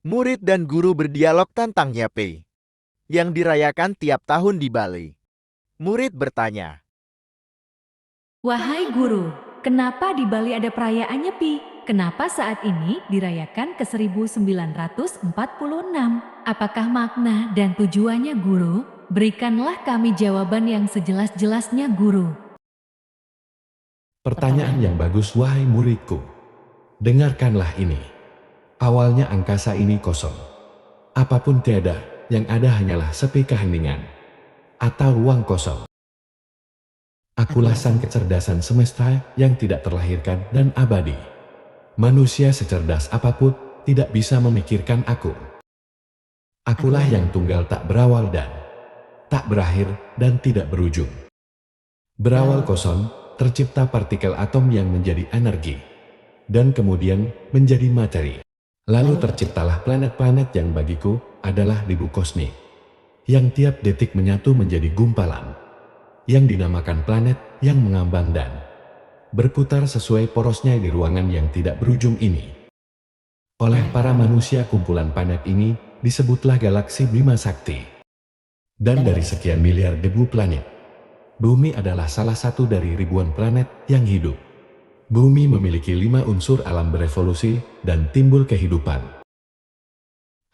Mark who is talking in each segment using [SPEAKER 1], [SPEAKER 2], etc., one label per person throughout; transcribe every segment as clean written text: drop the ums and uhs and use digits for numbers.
[SPEAKER 1] Murid dan guru berdialog tentang Nyepi yang dirayakan tiap tahun di Bali. Murid bertanya,
[SPEAKER 2] Wahai guru, kenapa di Bali ada perayaan Nyepi? Kenapa saat ini dirayakan ke 1946? Apakah makna dan tujuannya guru? Berikanlah kami jawaban yang sejelas-jelasnya guru.
[SPEAKER 3] Pertanyaan yang bagus wahai muridku. Dengarkanlah ini. Awalnya angkasa ini kosong. Apapun tiada, yang ada hanyalah sepi keheningan. Atau ruang kosong. Akulah sang kecerdasan semesta yang tidak terlahirkan dan abadi. Manusia secerdas apapun tidak bisa memikirkan aku. Akulah yang tunggal tak berawal dan tak berakhir dan tidak berujung. Berawal kosong, tercipta partikel atom yang menjadi energi. Dan kemudian menjadi materi. Lalu terciptalah planet-planet yang bagiku adalah debu kosmik. Yang tiap detik menyatu menjadi gumpalan. Yang dinamakan planet yang mengambang dan berputar sesuai porosnya di ruangan yang tidak berujung ini. Oleh para manusia kumpulan planet ini disebutlah galaksi Bima Sakti. Dan dari sekian miliar debu planet, Bumi adalah salah satu dari ribuan planet yang hidup. Bumi memiliki 5 unsur alam berevolusi dan timbul kehidupan.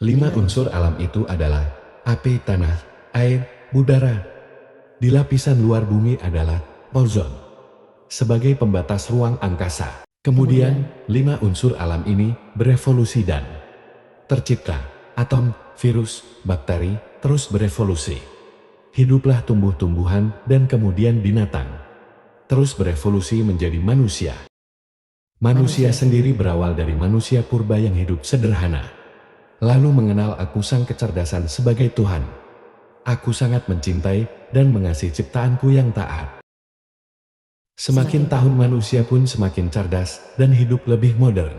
[SPEAKER 3] 5 unsur alam itu adalah api, tanah, air, udara. Di lapisan luar bumi adalah ozon sebagai pembatas ruang angkasa. Kemudian 5 unsur alam ini berevolusi dan tercipta atom, virus, bakteri, terus berevolusi. Hiduplah tumbuh-tumbuhan dan kemudian binatang. Terus berevolusi menjadi manusia. Manusia sendiri berawal dari manusia purba yang hidup sederhana. Lalu mengenal aku sang kecerdasan sebagai Tuhan. Aku sangat mencintai dan mengasihi ciptaanku yang taat. Semakin tahun manusia pun semakin cerdas dan hidup lebih modern.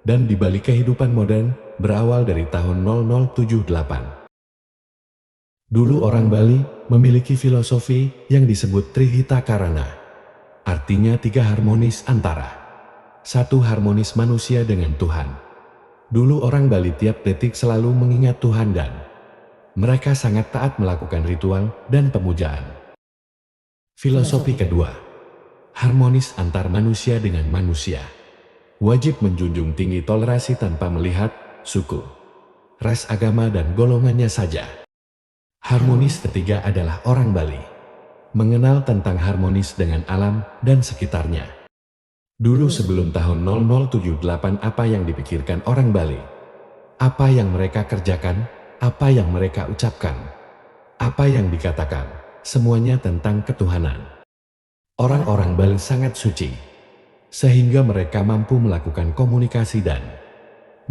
[SPEAKER 3] Dan di balik kehidupan modern berawal dari tahun 0078. Dulu orang Bali memiliki filosofi yang disebut Trihita Karana. Artinya 3 harmonis antara. 1 harmonis manusia dengan Tuhan. Dulu orang Bali tiap detik selalu mengingat Tuhan dan mereka sangat taat melakukan ritual dan pemujaan. Filosofi kedua, harmonis antar manusia dengan manusia. Wajib menjunjung tinggi toleransi tanpa melihat suku, ras, agama, dan golongannya saja. Harmonis ketiga adalah orang Bali. Mengenal tentang harmonis dengan alam dan sekitarnya. Dulu sebelum tahun 0078 apa yang dipikirkan orang Bali? Apa yang mereka kerjakan? Apa yang mereka ucapkan? Apa yang dikatakan? Semuanya tentang ketuhanan. Orang-orang Bali sangat suci. Sehingga mereka mampu melakukan komunikasi dan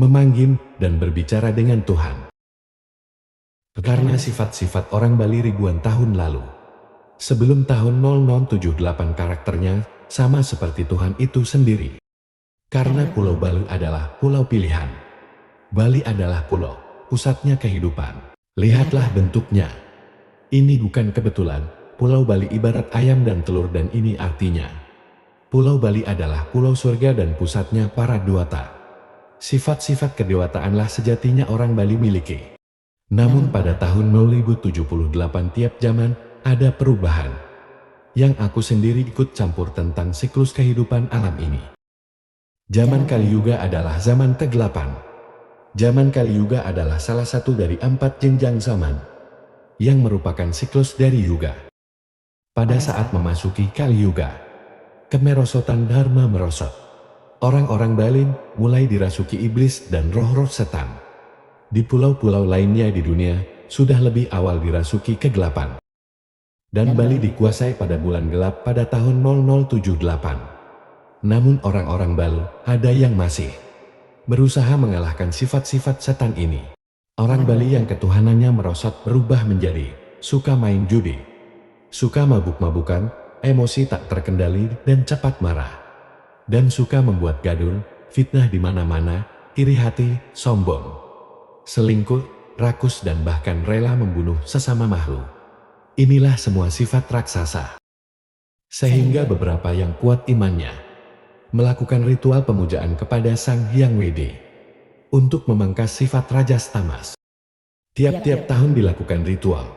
[SPEAKER 3] memanggil dan berbicara dengan Tuhan. Karena sifat-sifat orang Bali ribuan tahun lalu. Sebelum tahun 0078 karakternya sama seperti Tuhan itu sendiri. Karena Pulau Bali adalah pulau pilihan. Bali adalah pulau, pusatnya kehidupan. Lihatlah bentuknya. Ini bukan kebetulan, Pulau Bali ibarat ayam dan telur dan ini artinya. Pulau Bali adalah pulau surga dan pusatnya para dewata. Sifat-sifat kedewataanlah sejatinya orang Bali miliki. Namun pada tahun 0078 tiap zaman ada perubahan. Yang aku sendiri ikut campur tentang siklus kehidupan alam ini. Zaman Kali Yuga adalah zaman kegelapan. Zaman Kali Yuga adalah salah satu dari 4 jenjang zaman. Yang merupakan siklus dari Yuga. Pada saat memasuki Kali Yuga, kemerosotan Dharma merosot. Orang-orang Bali mulai dirasuki iblis dan roh-roh setan. Di pulau-pulau lainnya di dunia, sudah lebih awal dirasuki kegelapan. Dan Bali dikuasai pada bulan gelap pada tahun 0078. Namun orang-orang Bali ada yang masih berusaha mengalahkan sifat-sifat setan ini. Orang Bali yang ketuhanannya merosot berubah menjadi suka main judi, suka mabuk-mabukan, emosi tak terkendali dan cepat marah. Dan suka membuat gaduh, fitnah di mana-mana, iri hati, sombong, selingkuh, rakus, dan bahkan rela membunuh sesama makhluk. Inilah semua sifat raksasa. Sehingga beberapa yang kuat imannya melakukan ritual pemujaan kepada Sang Hyang Widi. untuk memangkas sifat rajas tamas. Tiap-tiap tahun dilakukan ritual.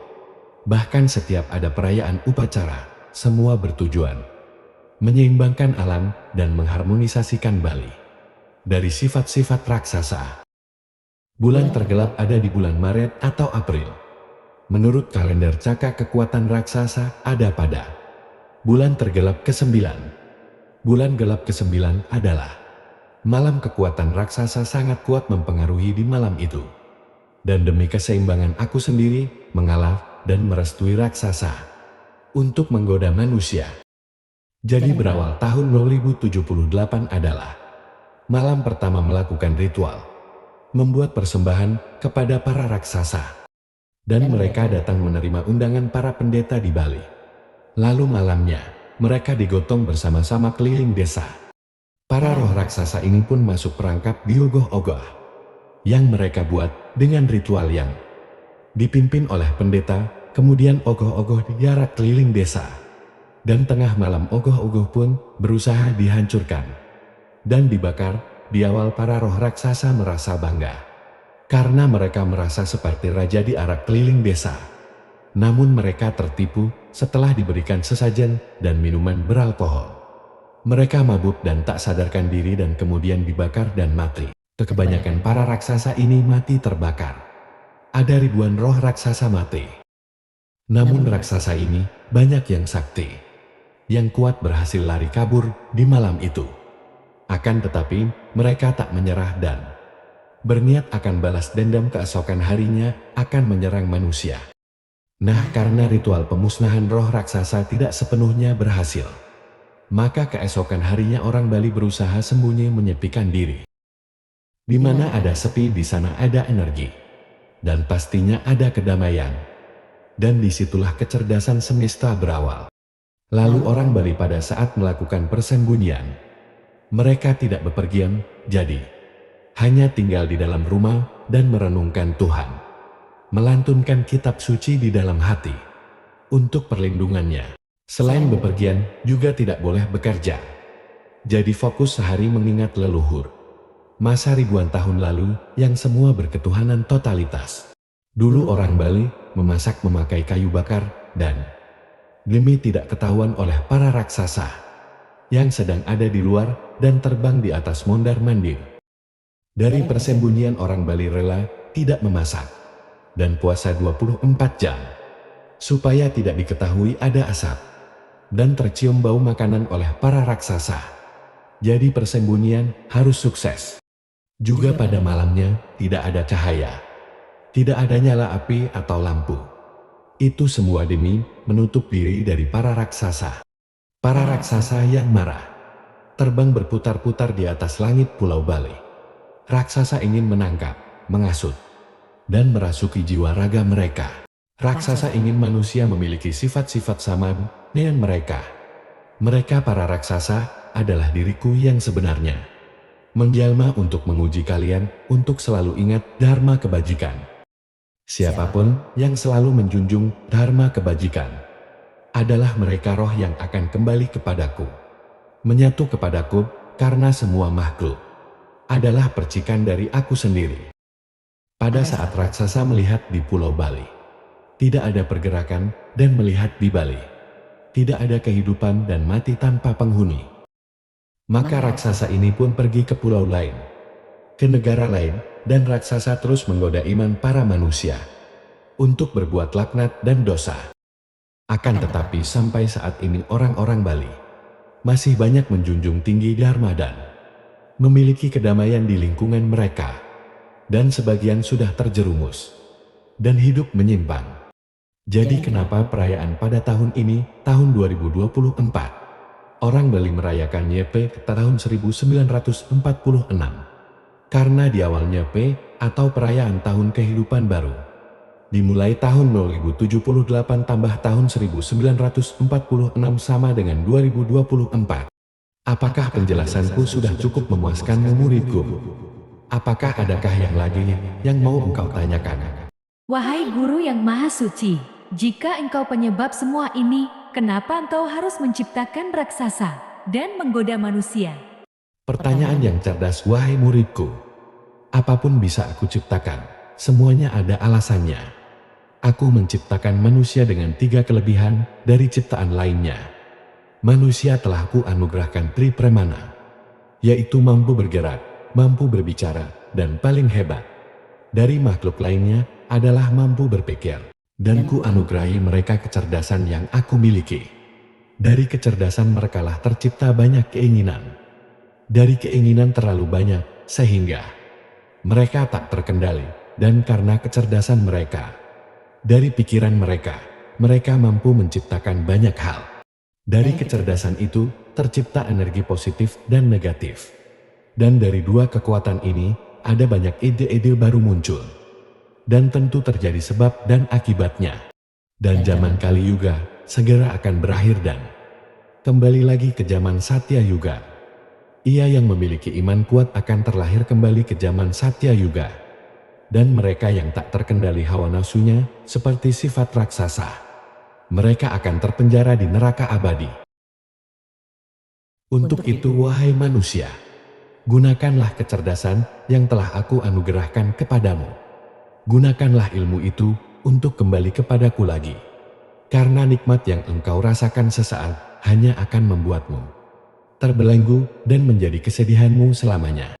[SPEAKER 3] Bahkan setiap ada perayaan upacara, semua bertujuan menyeimbangkan alam dan mengharmonisasikan Bali dari sifat-sifat raksasa. Bulan tergelap ada di bulan Maret atau April. Menurut kalender Caka, kekuatan raksasa ada pada bulan tergelap ke-9. Bulan gelap ke-9 adalah malam. Kekuatan raksasa sangat kuat mempengaruhi di malam itu. Dan demi keseimbangan aku sendiri mengalah dan merestui raksasa untuk menggoda manusia. Jadi berawal tahun 2078 adalah malam pertama melakukan ritual, membuat persembahan kepada para raksasa. Dan mereka datang menerima undangan para pendeta di Bali. Lalu malamnya, mereka digotong bersama-sama keliling desa. Para roh raksasa ini pun masuk perangkap di ogoh-ogoh yang mereka buat dengan ritual yang dipimpin oleh pendeta. Kemudian ogoh-ogoh diarak keliling desa. Dan tengah malam ogoh-ogoh pun berusaha dihancurkan dan dibakar. Di awal para roh raksasa merasa bangga karena mereka merasa seperti raja diarak keliling desa. Namun mereka tertipu setelah diberikan sesajen dan minuman beralkohol. Mereka mabuk dan tak sadarkan diri dan kemudian dibakar dan mati. Kebanyakan para raksasa ini mati terbakar. Ada ribuan roh raksasa mati. Namun raksasa ini banyak yang sakti. Yang kuat berhasil lari kabur di malam itu. Akan tetapi mereka tak menyerah dan berniat akan balas dendam. Keesokan harinya akan menyerang manusia. Nah, karena ritual pemusnahan roh raksasa tidak sepenuhnya berhasil, maka keesokan harinya orang Bali berusaha sembunyi menyepikan diri. Di mana ada sepi, di sana ada energi. Dan pastinya ada kedamaian. Dan disitulah kecerdasan semesta berawal. Lalu orang Bali pada saat melakukan persembunyian, mereka tidak bepergian, jadi hanya tinggal di dalam rumah dan merenungkan Tuhan. Melantunkan kitab suci di dalam hati untuk perlindungannya. Selain bepergian, juga tidak boleh bekerja. Jadi fokus sehari mengingat leluhur. Masa ribuan tahun lalu yang semua berketuhanan totalitas. Dulu orang Bali memasak memakai kayu bakar dan demi tidak ketahuan oleh para raksasa yang sedang ada di luar dan terbang di atas mondar-mandir. Dari persembunyian orang Bali rela tidak memasak dan puasa 24 jam supaya tidak diketahui ada asap dan tercium bau makanan oleh para raksasa. Jadi persembunyian harus sukses. Juga pada malamnya tidak ada cahaya, tidak ada nyala api atau lampu. Itu semua demi menutup diri dari para raksasa. Para raksasa yang marah terbang berputar-putar di atas langit Pulau Bali. Raksasa ingin menangkap, mengasut, dan merasuki jiwa raga mereka. Raksasa ingin manusia memiliki sifat-sifat sama dengan mereka. Mereka para raksasa adalah diriku yang sebenarnya. Menjelma untuk menguji kalian untuk selalu ingat dharma kebajikan. Siapapun yang selalu menjunjung dharma kebajikan adalah mereka roh yang akan kembali kepadaku. Menyatu kepadaku karena semua makhluk adalah percikan dari aku sendiri. Pada saat raksasa melihat di Pulau Bali, tidak ada pergerakan dan melihat di Bali, tidak ada kehidupan dan mati tanpa penghuni. Maka raksasa ini pun pergi ke pulau lain, ke negara lain, dan raksasa terus menggoda iman para manusia untuk berbuat laknat dan dosa. Akan tetapi sampai saat ini orang-orang Bali masih banyak menjunjung tinggi dharma dan memiliki kedamaian di lingkungan mereka, dan sebagian sudah terjerumus dan hidup menyimpang. Jadi kenapa perayaan pada tahun ini, tahun 2024, orang Bali merayakan YP tahun 1946? Karena di awalnya P atau perayaan tahun kehidupan baru dimulai tahun 2078 tambah tahun 1946 sama dengan 2024. Apakah penjelasanku sudah cukup memuaskanmu muridku? Apakah adakah yang lagi yang mau engkau tanyakan?
[SPEAKER 2] Wahai guru yang maha suci, jika engkau penyebab semua ini, kenapa engkau harus menciptakan raksasa dan menggoda manusia?
[SPEAKER 3] Pertanyaan yang cerdas, wahai muridku. Apapun bisa aku ciptakan, semuanya ada alasannya. Aku menciptakan manusia dengan 3 kelebihan dari ciptaan lainnya. Manusia telah ku anugerahkan Tripremana, yaitu mampu bergerak, mampu berbicara, dan paling hebat dari makhluk lainnya adalah mampu berpikir. Dan ku anugerahi mereka kecerdasan yang aku miliki. Dari kecerdasan merekalah tercipta banyak keinginan. Dari keinginan terlalu banyak, sehingga mereka tak terkendali. Dan karena kecerdasan mereka, dari pikiran mereka, mereka mampu menciptakan banyak hal. Dari kecerdasan itu, tercipta energi positif dan negatif. Dan dari 2 kekuatan ini, ada banyak ide-ide baru muncul. Dan tentu terjadi sebab dan akibatnya. Dan zaman Kali Yuga segera akan berakhir dan kembali lagi ke zaman Satya Yuga. Ia yang memiliki iman kuat akan terlahir kembali ke zaman Satya Yuga. Dan mereka yang tak terkendali hawa nafsunya seperti sifat raksasa, mereka akan terpenjara di neraka abadi. Untuk itu, wahai manusia, gunakanlah kecerdasan yang telah aku anugerahkan kepadamu. Gunakanlah ilmu itu untuk kembali kepadaku lagi. Karena nikmat yang engkau rasakan sesaat hanya akan membuatmu terbelenggu dan menjadi kesedihanmu selamanya.